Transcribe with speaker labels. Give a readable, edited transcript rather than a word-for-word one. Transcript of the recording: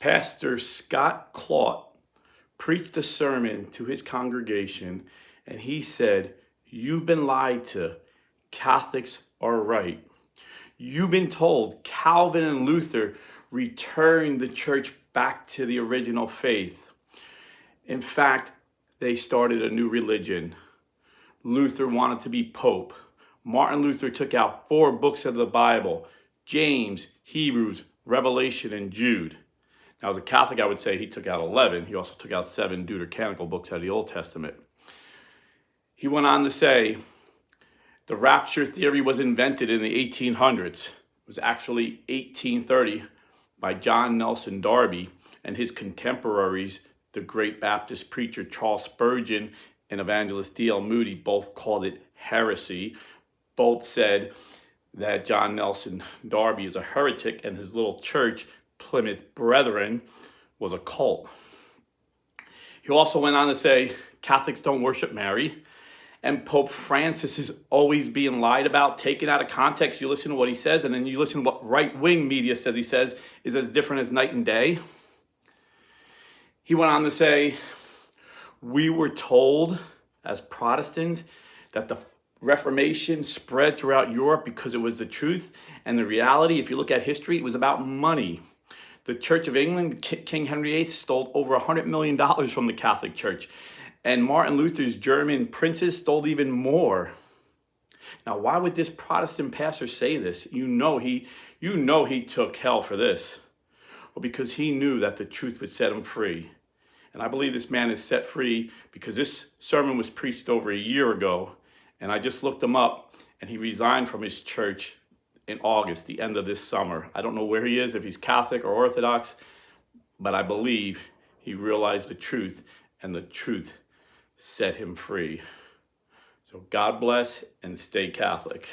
Speaker 1: Pastor Scott Claught preached a sermon to his congregation, and he said, "You've been lied to. Catholics are right. You've been told Calvin and Luther returned the church back to the original faith. In fact, they started a new religion. Luther wanted to be Pope. Martin Luther took out 4 books of the Bible: James, Hebrews, Revelation, and Jude. Now, as a Catholic, I would say he took out 11. He also took out 7 deuterocanonical books out of the Old Testament. He went on to say, the rapture theory was invented in the 1800s. It was actually 1830 by John Nelson Darby and his contemporaries, the great Baptist preacher Charles Spurgeon and evangelist D.L. Moody. Both called it heresy. Both said that John Nelson Darby is a heretic and his little church, Plymouth Brethren, was a cult. He also went on to say Catholics don't worship Mary, and Pope Francis is always being lied about, taken out of context. You listen to what he says, and then you listen to what right-wing media says he says is as different as night and day. He went on to say, we were told as Protestants that the Reformation spread throughout Europe because it was the truth. And the reality, if you look at history, it was about money. The Church of England, King Henry VIII, stole over $100 million from the Catholic Church. And Martin Luther's German princes stole even more. Now, why would this Protestant pastor say this? You know he took hell for this. Well, because he knew that the truth would set him free. And I believe this man is set free because this sermon was preached over a year ago. And I just looked him up, and he resigned from his church in August, the end of this summer. I don't know where he is, if he's Catholic or Orthodox, but I believe he realized the truth, and the truth set him free. So God bless and stay Catholic.